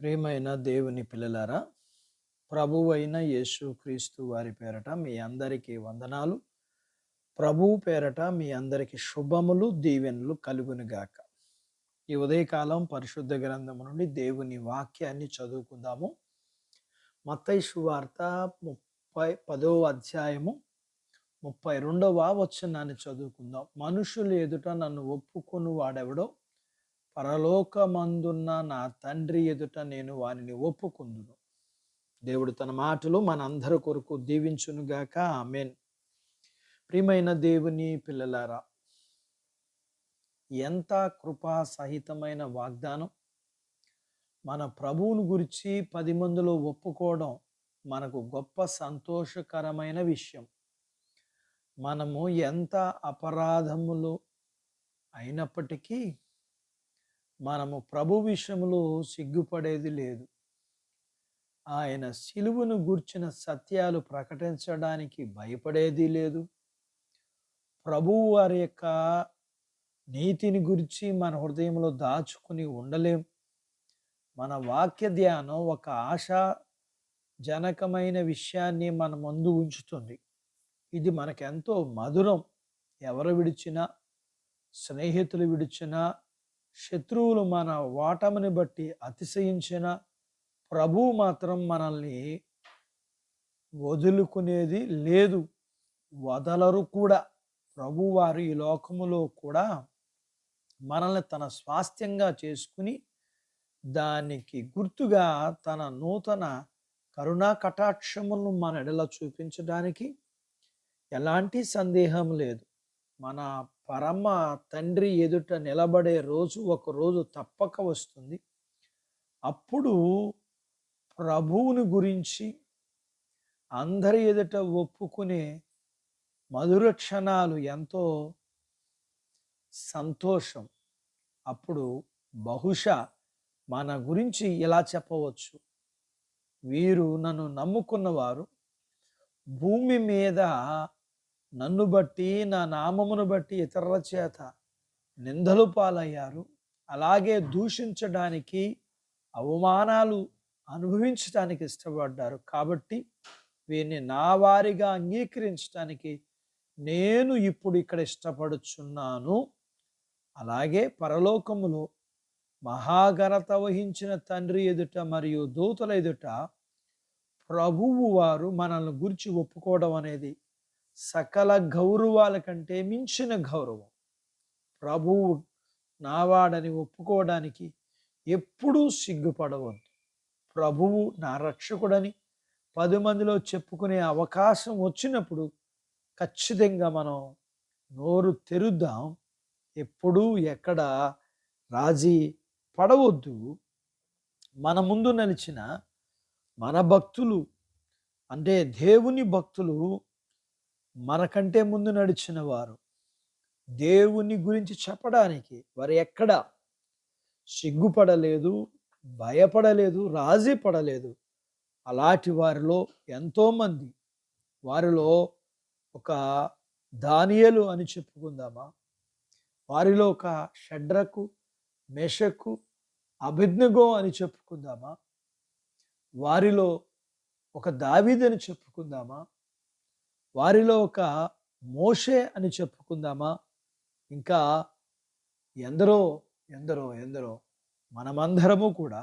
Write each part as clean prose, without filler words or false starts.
ప్రియమైన దేవుని పిల్లలారా, ప్రభువైన యేసుక్రీస్తు వారి పేరట మీ అందరికీ వందనాలు. ప్రభువు పేరట మీ అందరికీ శుభములు, దీవెనలు కలుగునుగాక. ఈ ఉదయకాలం పరిశుద్ధ గ్రంథము నుండి దేవుని వాక్యాన్ని చదువుకుందాము. మత్తయి సువార్త 10వ అధ్యాయము 32వ వచనాన్ని చదువుకుందాం. మనుషులు ఎదుట నన్ను ఒప్పుకొను వాడెవడో పరలోకమందున్న నా తండ్రి ఎదుట నేను వానిని ఒప్పుకుందును. దేవుడు తన మాటలు మనందరి కొరకు దీవించునుగాక. ఆమేన్. ప్రియమైన దేవుని పిల్లలారా, ఎంత కృపా సహితమైన వాగ్దానం! మన ప్రభువును గురించి 10 మందిలో ఒప్పుకోవడం మనకు గొప్ప సంతోషకరమైన విషయం. మనము ఎంత అపరాధములు అయినప్పటికీ మనము ప్రభు విషయంలో సిగ్గుపడేది లేదు. ఆయన సిలువను గూర్చిన సత్యాలు ప్రకటించడానికి భయపడేది లేదు. ప్రభువు వారి యొక్క నీతిని గురించి మన హృదయంలో దాచుకుని ఉండలేం. మన వాక్య ధ్యానం ఒక ఆశాజనకమైన విషయాన్ని మన ముందు ఉంచుతుంది. ఇది మనకెంతో మధురం. ఎవరు విడిచినా, స్నేహితులు విడిచినా, శత్రువులు మన ఓటమిని బట్టి అతిశయించిన, ప్రభువు మాత్రం మనల్ని వదులుకునేది లేదు, వదలరు కూడా. ప్రభువారు ఈ లోకములో కూడా మనల్ని తన స్వాస్థ్యంగా చేసుకుని దానికి గుర్తుగా తన నూతన కరుణా కటాక్షములను మన ఎడల చూపించడానికి ఎలాంటి సందేహం లేదు. మన పరమ తండ్రి ఎదుట నిలబడే రోజు ఒక రోజు తప్పక వస్తుంది. అప్పుడు ప్రభువుని గురించి అందరి ఎదుట ఒప్పుకునే మధుర క్షణాలు ఎంతో సంతోషం. అప్పుడు బహుశా మన గురించి ఇలా చెప్పవచ్చు: వీరు నన్ను నమ్ముకున్నవారు భూమి మీద నన్ను బట్టి, నా నామమును బట్టి ఇతరుల చేత నిందలు పాలయ్యారు, అలాగే దూషించడానికి, అవమానాలు అనుభవించడానికి ఇష్టపడ్డారు. కాబట్టి వీరిని నా వారిగా అంగీకరించడానికి నేను ఇప్పుడు ఇక్కడ ఇష్టపడుచున్నాను. అలాగే పరలోకములో మహాఘనత వహించిన తండ్రి ఎదుట మరియు దూతల ఎదుట ప్రభువు వారు మనల్ని గురించి ఒప్పుకోవడం అనేది సకల గౌరవాల కంటే మించిన గౌరవం. ప్రభువు నావాడని ఒప్పుకోవడానికి ఎప్పుడూ సిగ్గుపడవద్దు. ప్రభువు నా రక్షకుడని 10 మందిలో చెప్పుకునే అవకాశం వచ్చినప్పుడు ఖచ్చితంగా మనం నోరు తెరుద్దాం. ఎప్పుడూ ఎక్కడ రాజీ పడవద్దు. మన ముందు నడిచిన మన భక్తులు, అంటే దేవుని భక్తులు, మనకంటే ముందు నడిచిన వారు, దేవుని గురించి చెప్పడానికి వారు ఎక్కడ సిగ్గుపడలేదు, భయపడలేదు, రాజీ పడలేదు. అలాంటి వారిలో ఎంతోమంది, వారిలో ఒక దానియేలు అని చెప్పుకుందామా, వారిలో ఒక షడ్రకు, మెషకు, అబేద్నెగో అని చెప్పుకుందామా, వారిలో ఒక దావీదు అని చెప్పుకుందామా, వారిలో ఒక మోషే అని చెప్పుకుందామా, ఇంకా ఎందరో ఎందరో ఎందరో. మనమందరము కూడా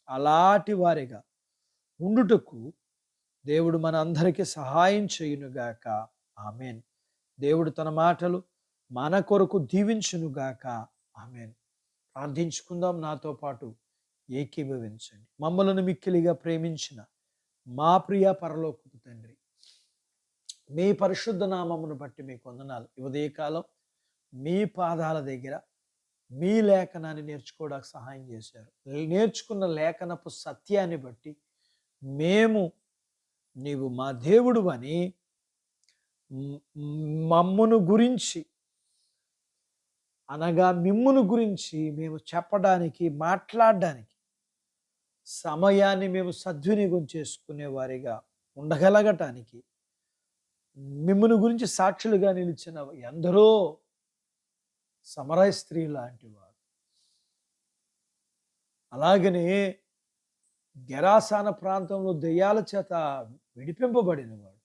అలాంటి వారిగా ఉండుటకు దేవుడు మన అందరికీ సహాయం చేయునుగాక. ఆమేన్. దేవుడు తన మాటలు మన కొరకు దీవించునుగాక. ఆమేన్. ప్రార్థించుకుందాం. నాతో పాటు ఏకీభవించండి. మమ్మలను మిక్కిలిగా ప్రేమించిన మా ప్రియ పరలోకపు తండ్రి, మీ పరిశుద్ధ నామమును బట్టి మీకు వందనాలు. ఈ ఉదయకాలం మీ పాదాల దగ్గర మీ లేఖనాన్ని నేర్చుకోవడానికి సహాయం చేశారు. నేర్చుకున్న లేఖనపు సత్యాన్ని బట్టి మేము నీవు మా దేవుడు అని మమ్మును గురించి, అనగా మిమ్మును గురించి మేము చెప్పడానికి, మాట్లాడడానికి సమయాన్ని మేము సద్వినియోగం చేసుకునే వారిగా ఉండగలగటానికి, మిమ్మును గురించి సాక్షులుగా నిలిచిన ఎందరో సమరయ స్త్రీ లాంటి వారు, అలాగనే గెరాసాన ప్రాంతంలో దెయ్యాల చేత విడిపింపబడినవాడు.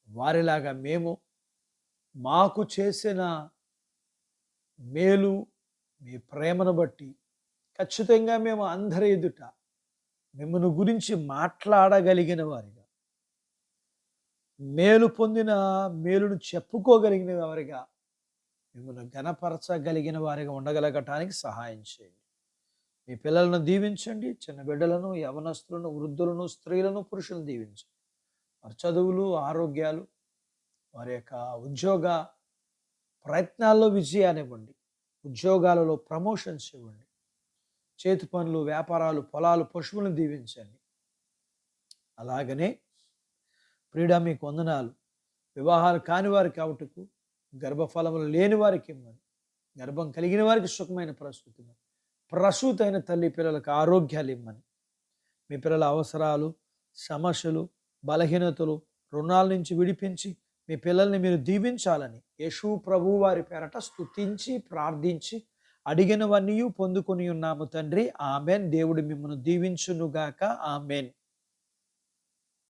వారిలాగా మేము మాకు చేసిన మేలు మీ ప్రేమను బట్టి ఖచ్చితంగా మేము అందరి ఎదుట మిమ్మల్ని గురించి మాట్లాడగలిగిన వారిగా, మేలు పొందిన మేలును చెప్పుకోగలిగిన వారిగా, మిమ్మల్ని ఘనపరచగలిగిన వారిగా ఉండగలగటానికి సహాయం చేయండి. మీ పిల్లలను దీవించండి. చిన్న బిడ్డలను, యవనస్తులను, వృద్ధులను, స్త్రీలను, పురుషులను దీవించండి. వారి చదువులు, ఆరోగ్యాలు, వారి యొక్క ఉద్యోగ ప్రయత్నాల్లో విజయాన్నివ్వండి. ఉద్యోగాలలో ప్రమోషన్స్ ఇవ్వండి. చేతి పనులు, వ్యాపారాలు, పొలాలు, పశువులను దీవించండి. అలాగనే ప్రియుడా మీకు వందనాలు. వివాహాలు కాని వారికి అవుటకు, గర్భఫలములు లేని వారికి ఇమ్మని, గర్భం కలిగిన వారికి సుఖమైన ప్రసూతి, ప్రసూతైన తల్లి పిల్లలకు ఆరోగ్యాలు ఇమ్మని, మీ పిల్లల అవసరాలు, సమస్యలు, బలహీనతలు, రుణాల నుంచి విడిపించి మీ పిల్లల్ని మీరు దీవించాలని యేసు ప్రభువు వారి పేరట స్తుతించి ప్రార్థించి అడిగినవన్నీ పొందుకొని ఉన్నాము తండ్రి. ఆమెన్. దేవుడు మిమ్మల్ని దీవించునుగాక. ఆమెన్.